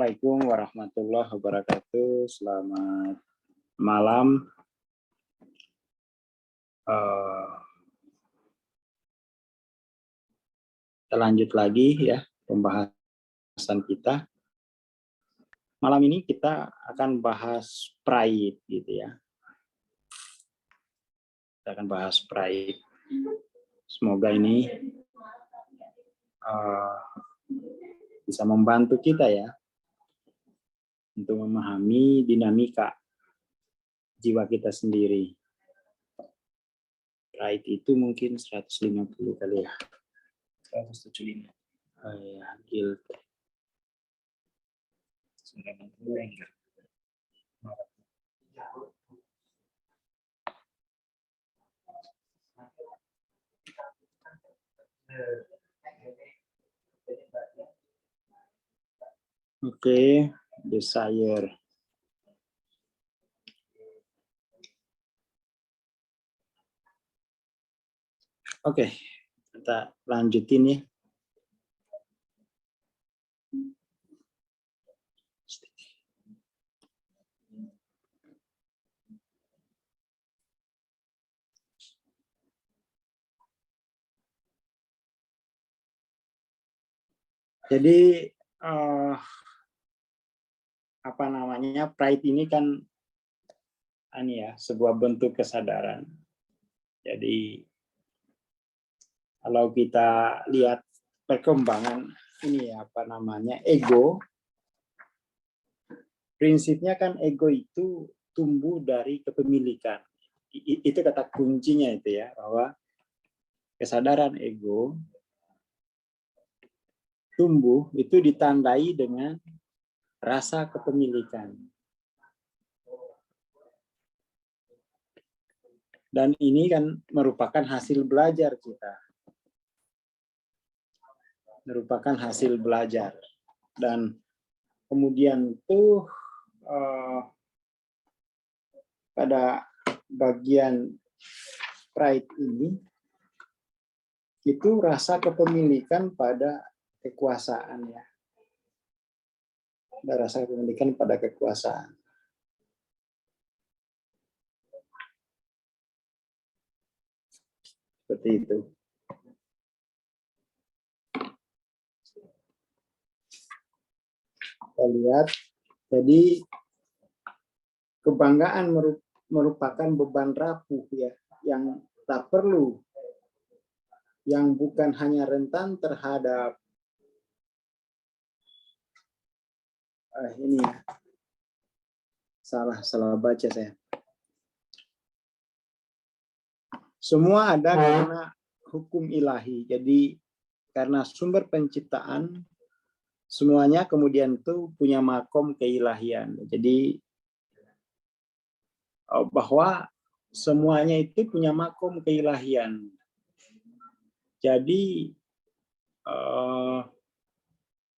Assalamualaikum warahmatullahi wabarakatuh. Selamat malam. Kita lanjut lagi ya pembahasan kita. Malam ini kita akan bahas pride gitu ya. Kita akan bahas pride. Semoga ini bisa membantu kita ya untuk memahami dinamika jiwa kita sendiri. Pride itu mungkin 150 kali ya. 175. Oh ya, guilt. 90 anger. Oke, desire. Oke, kita lanjutin ya. Jadi apa namanya, pride ini kan sebuah bentuk kesadaran. Jadi kalau kita lihat perkembangan ego, prinsipnya kan ego itu tumbuh dari kepemilikan. Itu kata kuncinya itu ya, bahwa kesadaran ego tumbuh itu ditandai dengan rasa kepemilikan. Dan ini kan merupakan hasil belajar kita. Merupakan hasil belajar. Dan kemudian tuh pada bagian pride ini, itu rasa kepemilikan pada kekuasaan ya. Ada rasa kepemilikan pada kekuasaan. Seperti itu. Kita lihat, jadi kebanggaan merupakan beban rapuh ya, yang tak perlu, yang bukan hanya rentan terhadap ini ya, salah baca saya. Semua ada karena hukum ilahi. Jadi karena sumber penciptaan semuanya kemudian itu punya makom keilahian. Jadi bahwa semuanya itu punya makom keilahian. Jadi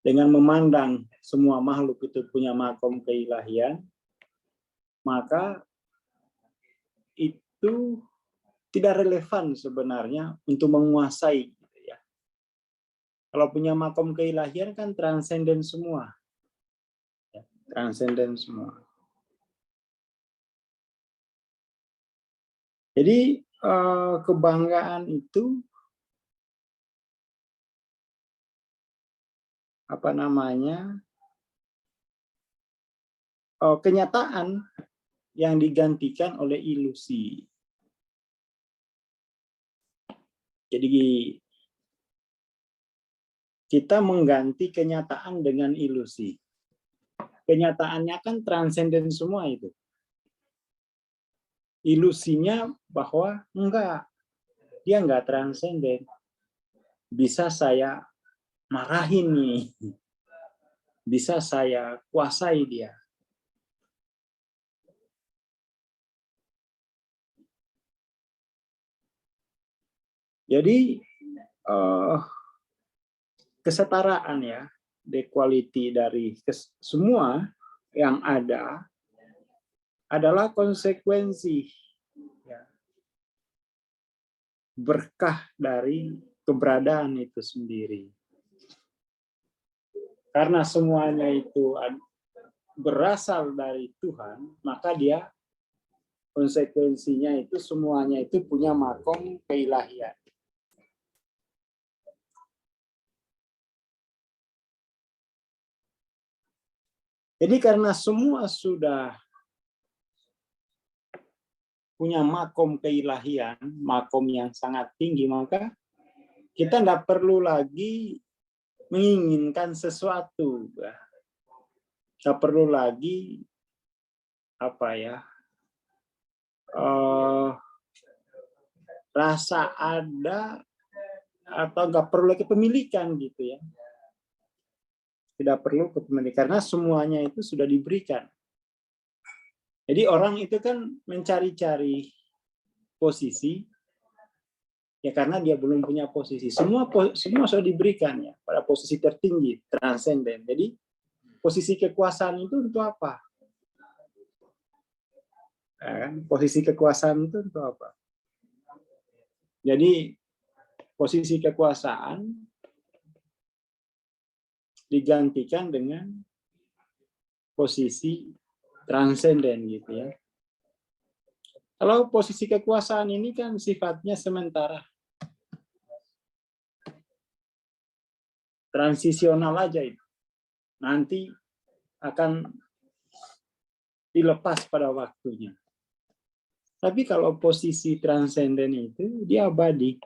dengan memandang semua makhluk itu punya makom keilahian, maka itu tidak relevan sebenarnya untuk menguasai. Gitu ya. Kalau punya makom keilahian kan transenden semua. Ya, transenden semua. Jadi kebanggaan itu kenyataan yang digantikan oleh ilusi. Jadi kita mengganti kenyataan dengan ilusi. Kenyataannya kan transenden semua itu. Ilusinya bahwa dia enggak transenden. Bisa saya marahin nih. Bisa saya kuasai dia. Jadi kesetaraan ya, equality dari semua yang ada adalah konsekuensi ya, berkah dari keberadaan itu sendiri. karena semuanya itu berasal dari Tuhan, maka dia konsekuensinya itu semuanya itu punya makom keilahian. Jadi karena semua sudah punya makom keilahian, makom yang sangat tinggi, maka kita tidak perlu lagi menginginkan sesuatu. Tidak perlu lagi rasa ada atau nggak perlu lagi pemilikan gitu ya. Tidak perlu kepemilikan karena semuanya itu sudah diberikan. Jadi orang itu kan mencari-cari posisi ya karena dia belum punya posisi. Semua sudah diberikan ya pada posisi tertinggi, transenden. Jadi posisi kekuasaan itu untuk apa? Ya, posisi kekuasaan itu untuk apa? Jadi posisi kekuasaan digantikan dengan posisi transenden gitu ya. Kalau posisi kekuasaan ini kan sifatnya sementara. Transisional aja itu. Nanti akan dilepas pada waktunya. Tapi kalau posisi transenden itu dia abadi.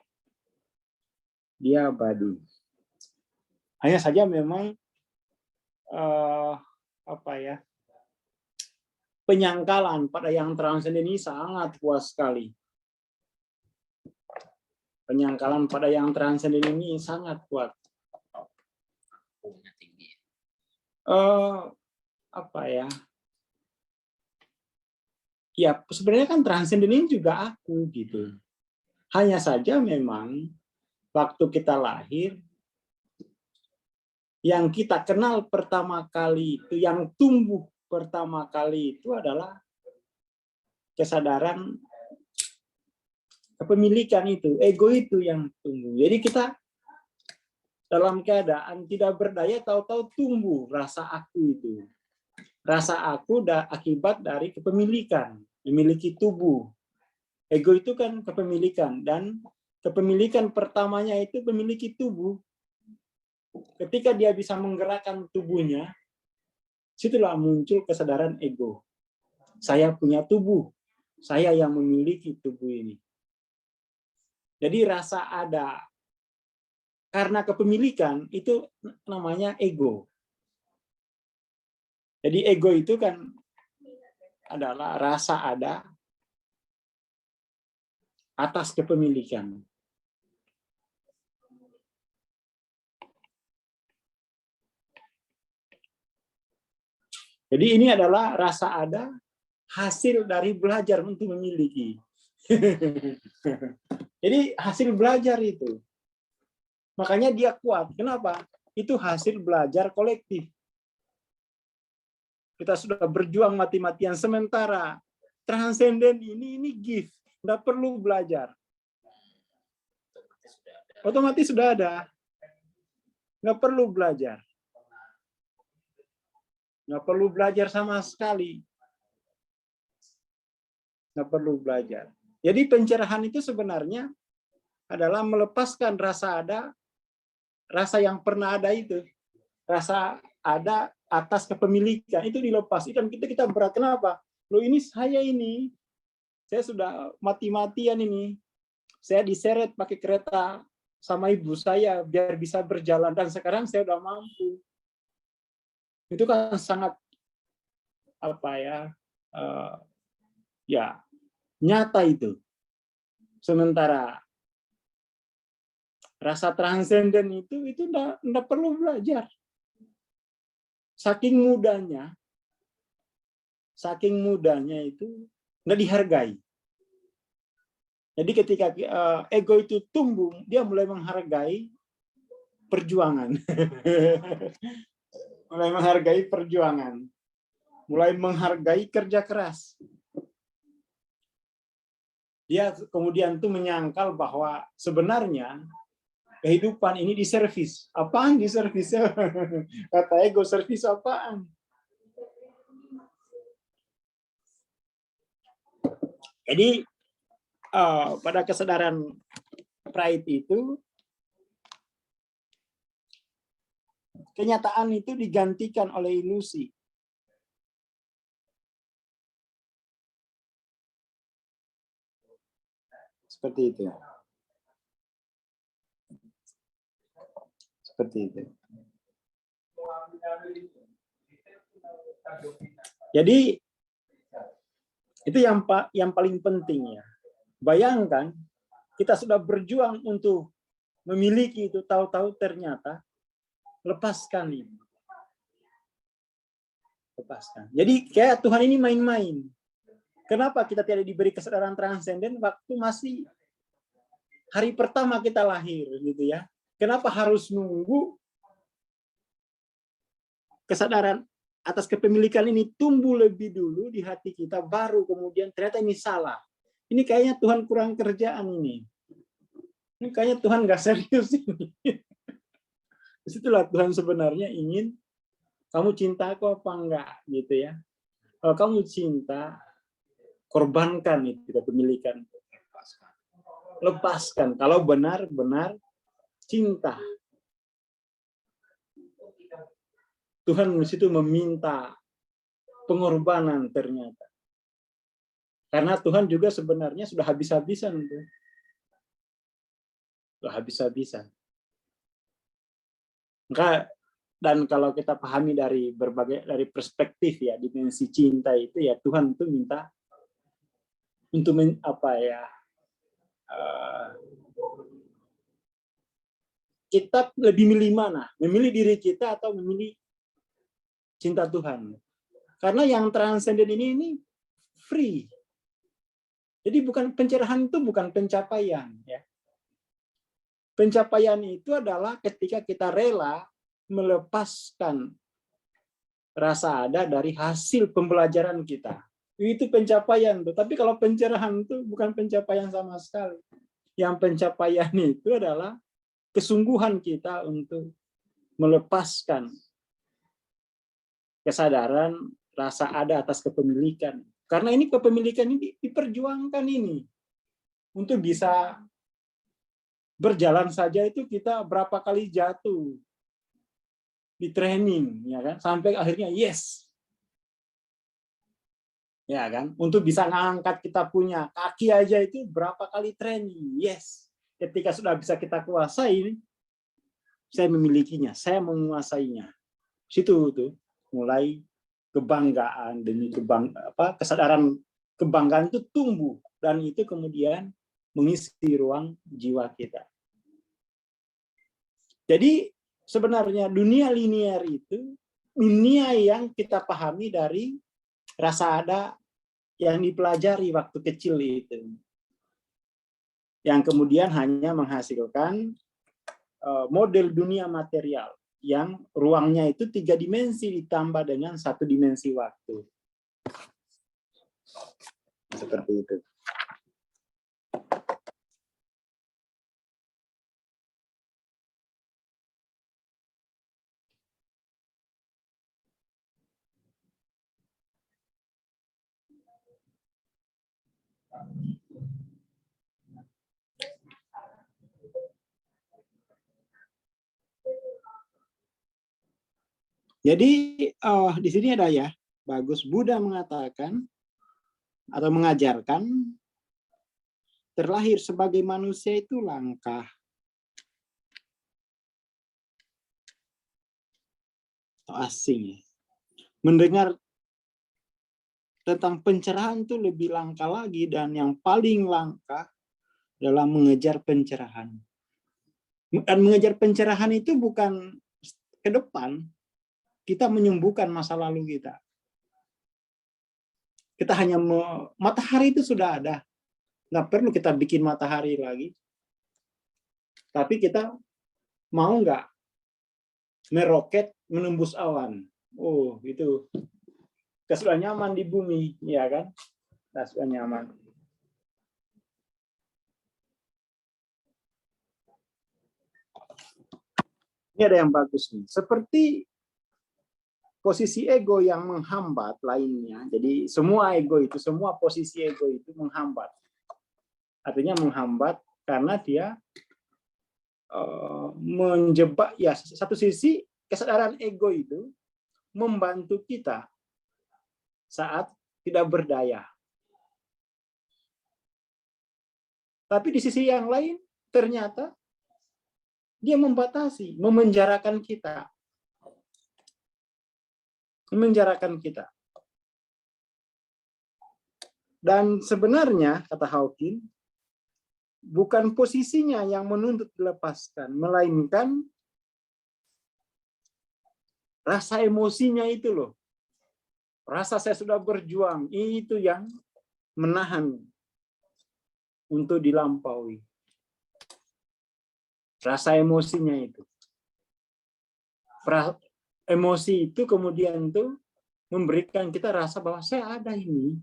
Dia abadi. Hanya saja memang penyangkalan pada yang transenden ini sangat kuat sekali. Penyangkalan pada yang transenden ini sangat kuat. Ya sebenarnya kan transenden ini juga aku gitu. Hanya saja memang waktu kita lahir, yang kita kenal pertama kali itu, yang tumbuh pertama kali itu adalah kesadaran kepemilikan itu, ego itu yang tumbuh. Jadi kita dalam keadaan tidak berdaya, tahu-tahu tumbuh rasa aku itu. Rasa aku akibat dari kepemilikan, memiliki tubuh. Ego itu kan kepemilikan, dan kepemilikan pertamanya itu memiliki tubuh. Ketika dia bisa menggerakkan tubuhnya, situlah muncul kesadaran ego. Saya punya tubuh, saya yang memiliki tubuh ini. Jadi rasa ada karena kepemilikan itu namanya ego. Jadi ego itu kan adalah rasa ada atas kepemilikan. Jadi ini adalah rasa ada hasil dari belajar untuk memiliki. Jadi hasil belajar itu. Makanya dia kuat. Kenapa? Itu hasil belajar kolektif. Kita sudah berjuang mati-matian, sementara transenden ini gift. Nggak perlu belajar. Otomatis sudah ada. Nggak perlu belajar. Nggak perlu belajar sama sekali. Nggak perlu belajar. Jadi pencerahan itu sebenarnya adalah melepaskan rasa ada, rasa yang pernah ada itu. Rasa ada atas kepemilikan, itu dilepas. Itu kita berat. Kenapa? Loh ini saya ini. Saya sudah mati-matian ini. Saya diseret pakai kereta sama ibu saya biar bisa berjalan. Dan sekarang saya udah mampu. Itu kan sangat nyata itu. Sementara rasa transenden itu enggak perlu belajar. Saking mudahnya itu enggak dihargai. Jadi ketika ego itu tumbuh, dia mulai menghargai perjuangan. Mulai menghargai perjuangan, mulai menghargai kerja keras. Dia kemudian tuh menyangkal bahwa sebenarnya kehidupan ini diservis. Apaan diservis? Kata ego, servis apaan? Jadi pada kesadaran pride itu, kenyataan itu digantikan oleh ilusi. Seperti itu. Seperti itu. Jadi itu yang paling penting ya. Bayangkan kita sudah berjuang untuk memiliki itu, tahu-tahu ternyata lepaskan ini. Lepaskan. Jadi kayak Tuhan ini main-main. Kenapa kita tidak diberi kesadaran transenden waktu masih hari pertama kita lahir gitu ya? Kenapa harus nunggu kesadaran atas kepemilikan ini tumbuh lebih dulu di hati kita, baru kemudian ternyata ini salah. Ini kayaknya Tuhan kurang kerjaan ini. Ini kayaknya Tuhan nggak serius ini. Disitulah Tuhan sebenarnya ingin kamu cinta aku apa enggak gitu ya. Kalau kamu cinta, korbankan itu kepemilikan. Lepaskan kalau benar-benar cinta. Tuhan di situ meminta pengorbanan ternyata. Karena Tuhan juga sebenarnya sudah habis-habisan. Sudah habis-habisan. Maka, dan kalau kita pahami dari perspektif ya, dimensi cinta itu ya, Tuhan itu minta untuk kita lebih milih mana? Memilih diri kita atau memilih cinta Tuhan? Karena yang transenden ini free. Jadi bukan pencerahan, itu bukan pencapaian ya. Pencapaian itu adalah ketika kita rela melepaskan rasa ada dari hasil pembelajaran kita. Itu pencapaian tuh. Tapi kalau pencerahan itu bukan pencapaian sama sekali. Yang pencapaian itu adalah kesungguhan kita untuk melepaskan kesadaran rasa ada atas kepemilikan. Karena ini kepemilikan ini diperjuangkan ini. Untuk bisa berjalan saja itu kita berapa kali jatuh di training, ya kan? Sampai akhirnya yes. Ya kan? Untuk bisa ngangkat kita punya kaki aja itu berapa kali training. Yes. Ketika sudah bisa kita kuasai, saya memilikinya, saya menguasainya. Situ tuh mulai kebanggaan demi kesadaran kebanggaan itu tumbuh, dan itu kemudian mengisi ruang jiwa kita. Jadi sebenarnya dunia linear itu dunia yang kita pahami dari rasa ada yang dipelajari waktu kecil itu, yang kemudian hanya menghasilkan model dunia material yang ruangnya itu 3 dimensi ditambah dengan 1 dimensi waktu. Seperti itu. Jadi di sini ada ya, bagus, Buddha mengatakan atau mengajarkan terlahir sebagai manusia itu langkah. Atau asing. Mendengar tentang pencerahan itu lebih langka lagi, dan yang paling langka adalah mengejar pencerahan. Dan mengejar pencerahan itu bukan ke depan, kita menyembuhkan masa lalu kita. Kita hanya matahari itu sudah ada. Nggak perlu kita bikin matahari lagi. Tapi kita mau nggak meroket menembus awan? Oh, itu. Kita sudah nyaman di bumi, ya kan? Kita sudah nyaman. Ini ada yang bagus nih. Seperti posisi ego yang menghambat lainnya. Jadi semua ego itu, semua posisi ego itu menghambat. Artinya menghambat karena dia menjebak, ya satu sisi kesadaran ego itu membantu kita saat tidak berdaya. Tapi di sisi yang lain ternyata dia membatasi, memenjarakan kita. Memenjarakan kita. Dan sebenarnya, kata Hawking, bukan posisinya yang menuntut dilepaskan, melainkan rasa emosinya itu loh. Rasa saya sudah berjuang, itu yang menahan untuk dilampaui. Rasa emosinya itu. Emosi itu kemudian itu memberikan kita rasa bahwa saya ada ini.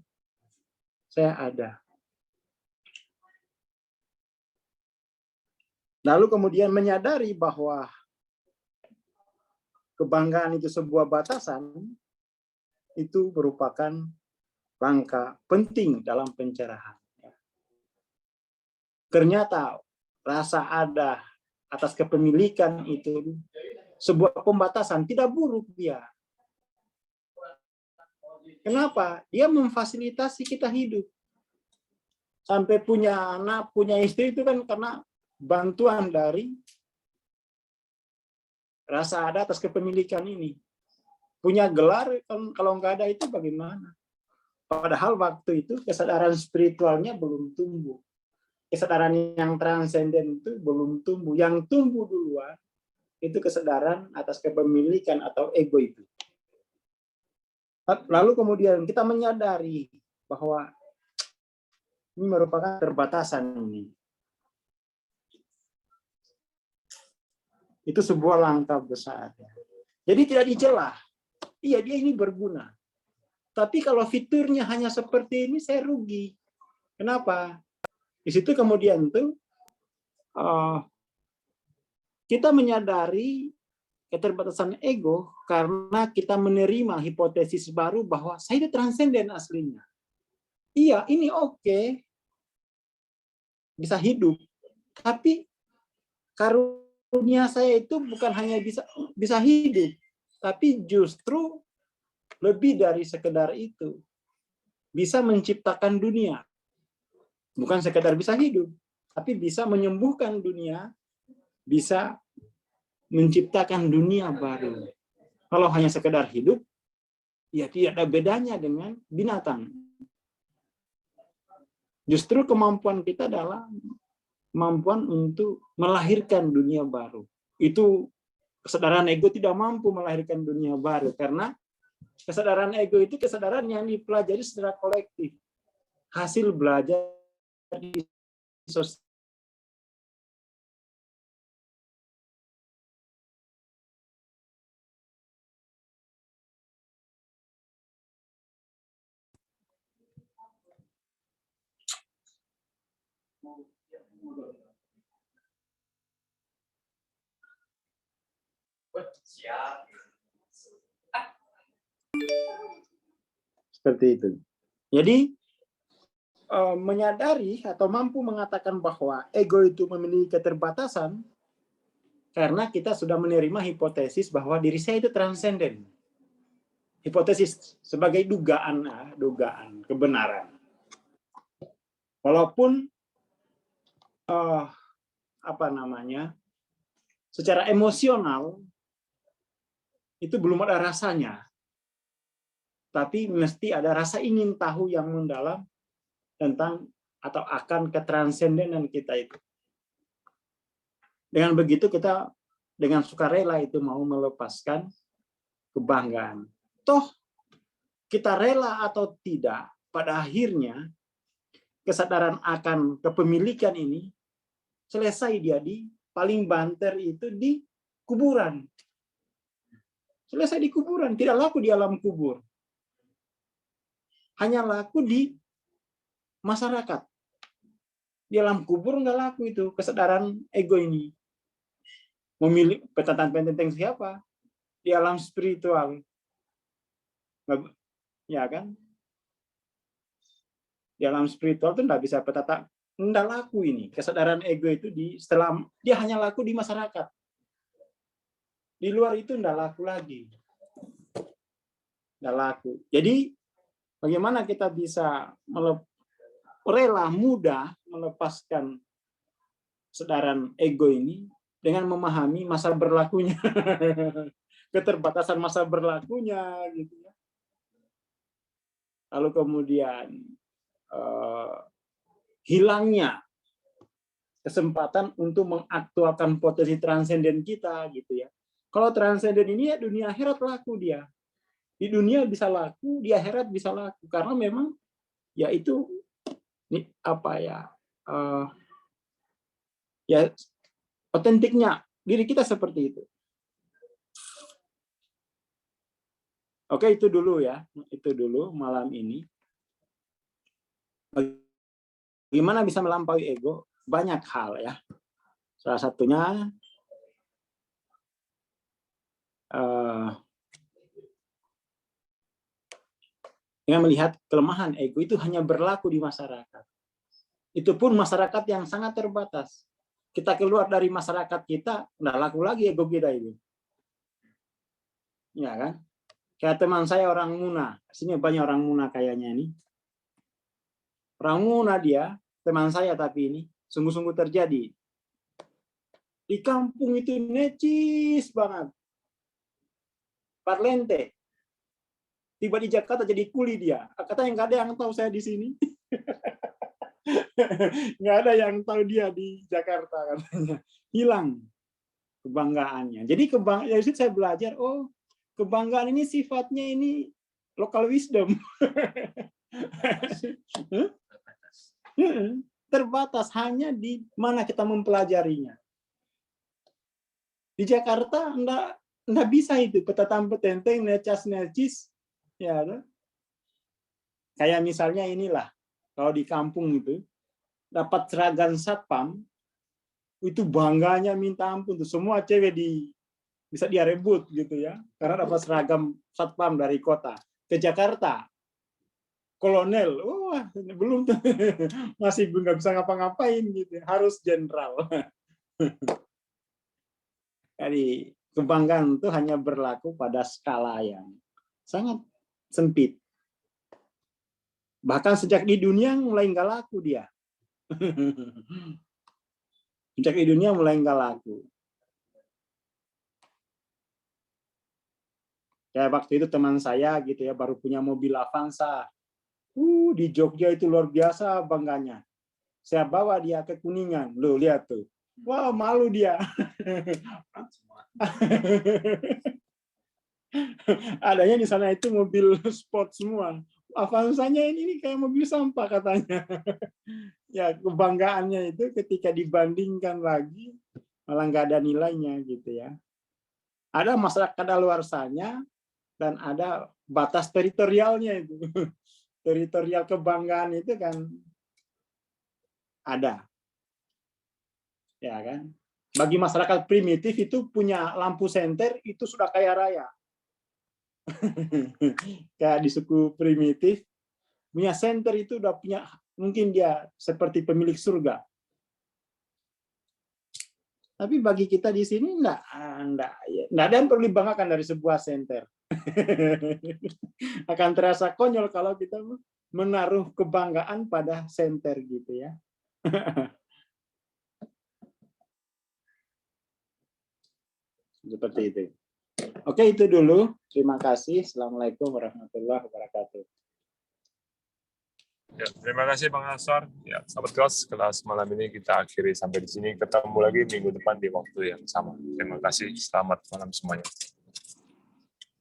Saya ada. Lalu kemudian menyadari bahwa kebanggaan itu sebuah batasan, itu merupakan langkah penting dalam pencerahan. Ternyata rasa ada atas kepemilikan itu sebuah pembatasan, tidak buruk dia. Kenapa? Dia memfasilitasi kita hidup. Sampai punya anak, punya istri itu kan karena bantuan dari rasa ada atas kepemilikan ini. Punya gelar, kalau nggak ada itu bagaimana? Padahal waktu itu kesadaran spiritualnya belum tumbuh. Kesadaran yang transenden itu belum tumbuh. Yang tumbuh duluan itu kesadaran atas kepemilikan atau ego itu. Lalu kemudian kita menyadari bahwa ini merupakan keterbatasan ini. Itu sebuah langkah besar. Jadi tidak dicela. Iya, dia ini berguna. Tapi kalau fiturnya hanya seperti ini, saya rugi. Kenapa? Di situ kemudian tuh kita menyadari keterbatasan ego karena kita menerima hipotesis baru bahwa saya itu transenden aslinya. Iya, ini oke. Bisa hidup. Tapi karunia saya itu bukan hanya bisa hidup, tapi justru lebih dari sekedar itu. Bisa menciptakan dunia. Bukan sekedar bisa hidup, tapi bisa menyembuhkan dunia, bisa menciptakan dunia baru. Kalau hanya sekedar hidup, ya tidak ada bedanya dengan binatang. Justru kemampuan kita adalah kemampuan untuk melahirkan dunia baru. Itu kesadaran ego tidak mampu melahirkan dunia baru, karena kesadaran ego itu kesadaran yang dipelajari secara kolektif. Hasil belajar di sosial. Seperti itu. Jadi menyadari atau mampu mengatakan bahwa ego itu memiliki keterbatasan karena kita sudah menerima hipotesis bahwa diri saya itu transenden. Hipotesis sebagai dugaan kebenaran. Walaupun secara emosional itu belum ada rasanya, tapi mesti ada rasa ingin tahu yang mendalam tentang atau akan ketransendenan kita itu. Dengan begitu kita dengan sukarela itu mau melepaskan kebanggaan. Toh kita rela atau tidak, pada akhirnya kesadaran akan kepemilikan ini selesai dia di paling banter itu di kuburan. Selesai di kuburan, tidak laku di alam kubur. Hanya laku di masyarakat. Di alam kubur nggak laku itu kesadaran ego ini. Memilih petatang penteng siapa? Di alam spiritual. Ya kan? Di alam spiritual itu enggak bisa petatang, enggak laku ini. Kesadaran ego itu setelah dia hanya laku di masyarakat. Di luar itu enggak laku lagi. Enggak laku. Jadi bagaimana kita bisa rela mudah melepaskan kesadaran ego ini dengan memahami masa berlakunya, keterbatasan masa berlakunya, gitu ya. Lalu kemudian hilangnya kesempatan untuk mengaktualkan potensi transenden kita, gitu ya. Kalau transenden ini ya dunia akhirat laku dia. Di dunia bisa laku, di akhirat bisa laku, karena memang ya itu apa ya? Ya otentiknya diri kita seperti itu. Oke, itu dulu ya. Itu dulu malam ini. Bagaimana bisa melampaui ego? Banyak hal ya. Salah satunya dengan melihat kelemahan ego itu hanya berlaku di masyarakat. Itu pun masyarakat yang sangat terbatas. Kita keluar dari masyarakat kita, nggak laku lagi ego kita itu. Ya kan? Kayak teman saya orang Muna. Sini banyak orang Muna kayaknya ini. Orang Muna dia, teman saya tapi ini, sungguh-sungguh terjadi. Di kampung itu necis banget. Parlente. Tiba di Jakarta jadi kuli dia. Katanya nggak ada yang tahu saya di sini. Nggak ada yang tahu dia di Jakarta katanya. Hilang kebanggaannya. Jadi dari situ saya belajar, oh kebanggaan ini sifatnya ini local wisdom. Terbatas hanya di mana kita mempelajarinya. Di Jakarta enggak bisa itu petatang petenteng necis, ya. Kayak misalnya inilah, kalau di kampung itu dapat seragam satpam, itu bangganya minta ampun tuh, semua cewek bisa dia rebut gitu ya, karena dapat seragam satpam dari kota. Ke Jakarta, kolonel, wah belum tuh, masih nggak bisa ngapa-ngapain gitu, harus jenderal. Jadi kebanggaan itu hanya berlaku pada skala yang sangat sempit. Bahkan sejak di dunia mulai nggak laku dia. Sejak di dunia mulai nggak laku. Kayak waktu itu teman saya gitu ya, baru punya mobil Avanza. Di Jogja itu luar biasa bangganya. Saya bawa dia ke Kuningan. Loh, lihat tuh. Wah, malu dia. Adanya di sana itu mobil sport semua. Avanzanya ini kayak mobil sampah katanya. Ya, kebanggaannya itu ketika dibandingkan lagi malah nggak ada nilainya gitu ya. Ada masyarakat kadaluarsanya dan ada batas teritorialnya itu. Teritorial kebanggaan itu kan ada. Ya kan? Bagi masyarakat primitif itu punya lampu senter itu sudah kaya raya. Kayak di suku primitif punya senter itu udah punya, mungkin dia seperti pemilik surga. Tapi bagi kita di sini enggak ada yang perlu dibanggakan dari sebuah senter. Akan terasa konyol kalau kita menaruh kebanggaan pada senter gitu ya. Seperti itu. Oke, itu dulu. Terima kasih. Assalamualaikum warahmatullahi wabarakatuh. Ya, terima kasih Bang Ansor. Ya, sahabat kelas malam ini kita akhiri sampai di sini. Ketemu lagi minggu depan di waktu yang sama. Terima kasih. Selamat malam semuanya.